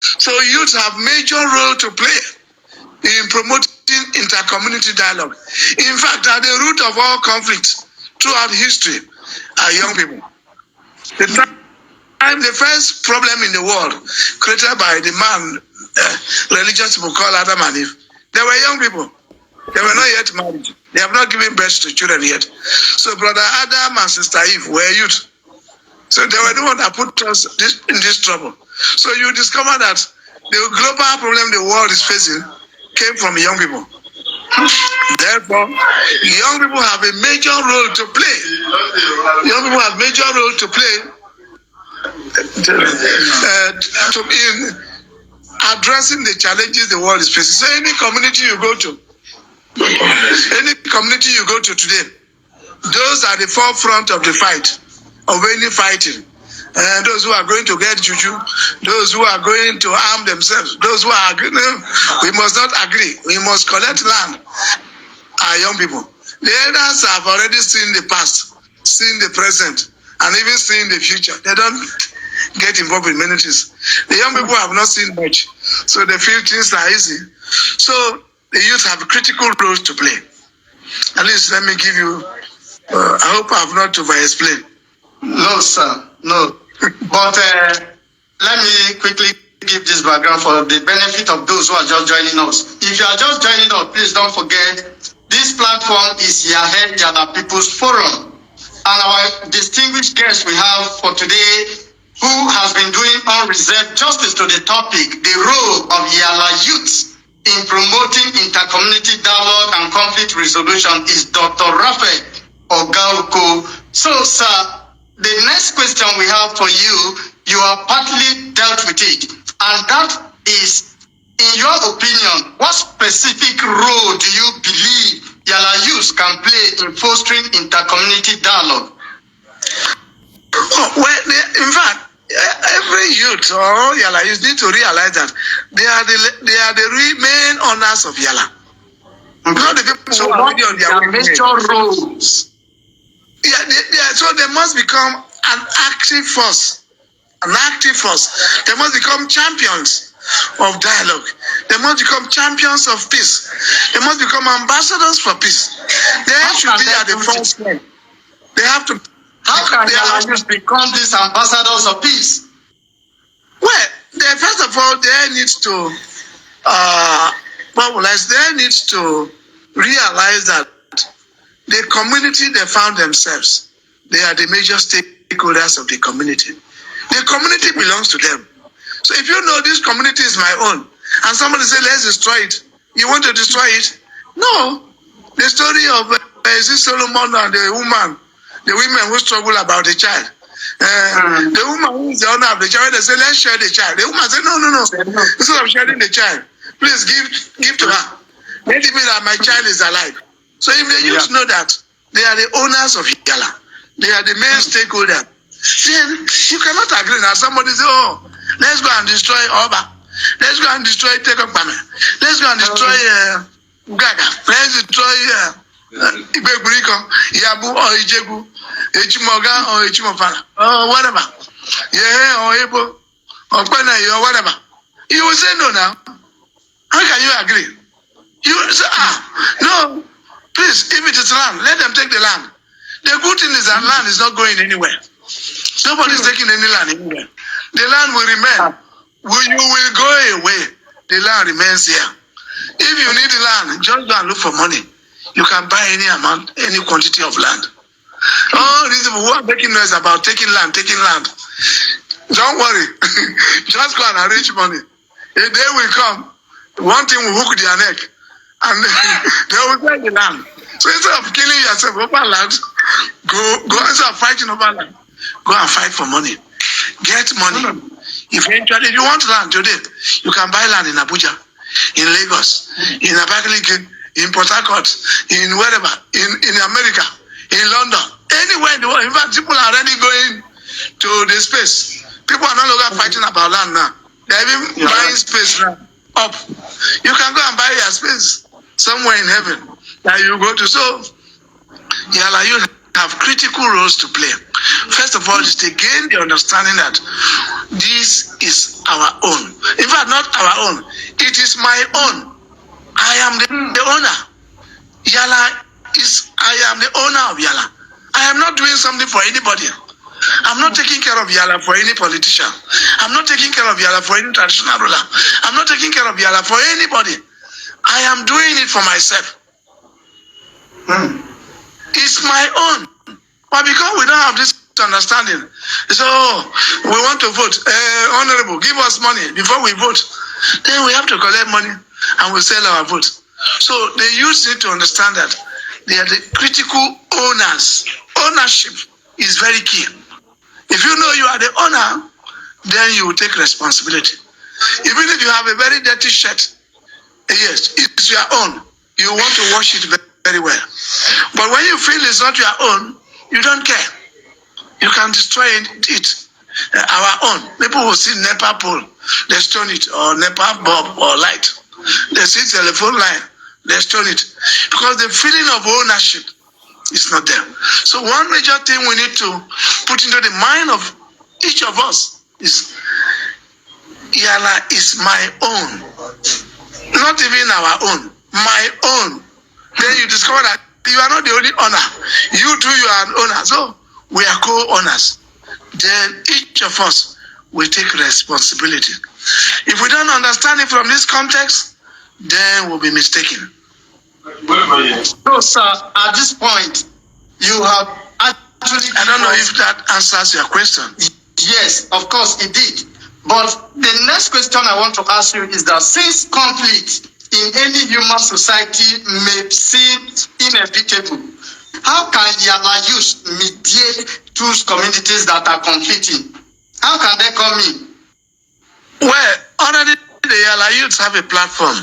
So youth have major role to play in promoting inter-community dialogue. In fact, at the root of all conflicts throughout history are young people. The first problem in the world created by the man, religious people called Adam and Eve, they were young people. They were not yet married. They have not given birth to children yet. So brother Adam and sister Eve were youth. So they were the one that put us in this trouble. So you discover that the global problem the world is facing came from young people. Therefore, young people have a major role to play. Young people have major role to play in addressing the challenges the world is facing. So any community you go to today, those are the forefront of the fight, of any fighting. Those who are going to get juju, those who are going to arm themselves, those who are agreeing, we must not agree. We must collect land. Our young people. The elders have already seen the past, seen the present, and even seen the future. They don't get involved in many things. The young people have not seen much, so they feel things are easy. So the youth have critical roles to play. At least let me give you, I hope I have not over-explained. No, sir, no. But let me quickly give this background for the benefit of those who are just joining us. If you are just joining us, please don't forget, this platform is Yahed Yala People's Forum. And our distinguished guest we have for today, who has been doing unreserved justice to the topic, the role of Yala Youths in promoting intercommunity dialogue and conflict resolution, is Dr. Raphael Ogar Oko. So, sir, the next question we have for you, you have partly dealt with it, and that is, in your opinion, what specific role do you believe Yala Youths can play in fostering intercommunity dialogue? Well, in fact, every youth or Yala Youths need to realize that they are the main owners of Yala. Not the people who are already on their major roles. Yeah, so they must become an active force. They must become champions of dialogue. They must become champions of peace. They must become ambassadors for peace. They should be at the forefront. They have to. How can Yala become these ambassadors of peace? Well, first of all, they need to mobilize. They need to realize that the community they found themselves, they are the major stakeholders of the community. The community belongs to them. So if you know this community is my own, and somebody say, let's destroy it, you want to destroy it? No. The story of Solomon and the women who struggle about the child. The woman who is the owner of the child, they say, let's share the child. The woman said, no. Instead of sharing the child, please give to her. Let it be that my child is alive. So if the youth know that they are the owners of Yala, they are the main stakeholder, then you cannot agree now. Somebody say, oh, let's go and destroy Oba. Let's go and destroy Tekokpame. Let's go and destroy Gaga. Let's destroy Ibeburiko, Yabu or Ijebu, Echimoga or Echimofana, or whatever. Yeah, or Ebo, or Kwena, or whatever. You will say no now. How can you agree? You will say, no. Please, if it is land, let them take the land. The good thing is that land is not going anywhere. Nobody is taking any land anywhere. The land will remain. You will go away. The land remains here. If you need the land, just go and look for money. You can buy any amount, any quantity of land. Oh, these people who are making noise about taking land. Don't worry. Just go and arrange money. A day will come. One thing will hook their neck. And they will take the land. So instead of killing yourself over land, go instead of fighting over land, go and fight for money. Get money. Eventually, if you want land today, you can buy land in Abuja, in Lagos, in Abakaliki, in Port Harcourt, in wherever, in America, in London, anywhere in the world. In fact, people are already going to the space. People are no longer fighting about land now. They're even buying space now. Up. You can go and buy your space somewhere in heaven that you go to. So, Yala Youth have critical roles to play. First of all, is to gain the understanding that this is our own. In fact, not our own. It is my own. I am the owner. Yala I am the owner of Yala. I am not doing something for anybody. I'm not taking care of Yala for any politician. I'm not taking care of Yala for any traditional ruler. I'm not taking care of Yala for anybody. I am doing it for myself. It's my own. But because we don't have this understanding, so we want to vote. Honorable, give us money before we vote. Then we have to collect money and we sell our vote. So the youth need to understand that they are the critical owners. Ownership is very key. If you know you are the owner, then you will take responsibility. Even if you have a very dirty shirt, yes, it's your own. You want to wash it very well. But when you feel it's not your own, you don't care. You can destroy it. Our own. People will see NEPA pole, they stone it, or NEPA bulb or light. They see telephone line, they stone it. Because the feeling of ownership is not there. So one major thing we need to put into the mind of each of us is Yala is my own. Not even our own. My own. Then you discover that you are not the only owner. You too, you are an owner. So we are co-owners. Then each of us will take responsibility. If we don't understand it from this context, then we'll be mistaken. So, sir, at this point, you have actually... I don't know if that answers your question. Yes, of course it did. But the next question I want to ask you is that since conflict in any human society may seem inevitable, how can Yala Youths mediate those communities that are conflicting? How can they come in? Well, already the Yala Youths have a platform.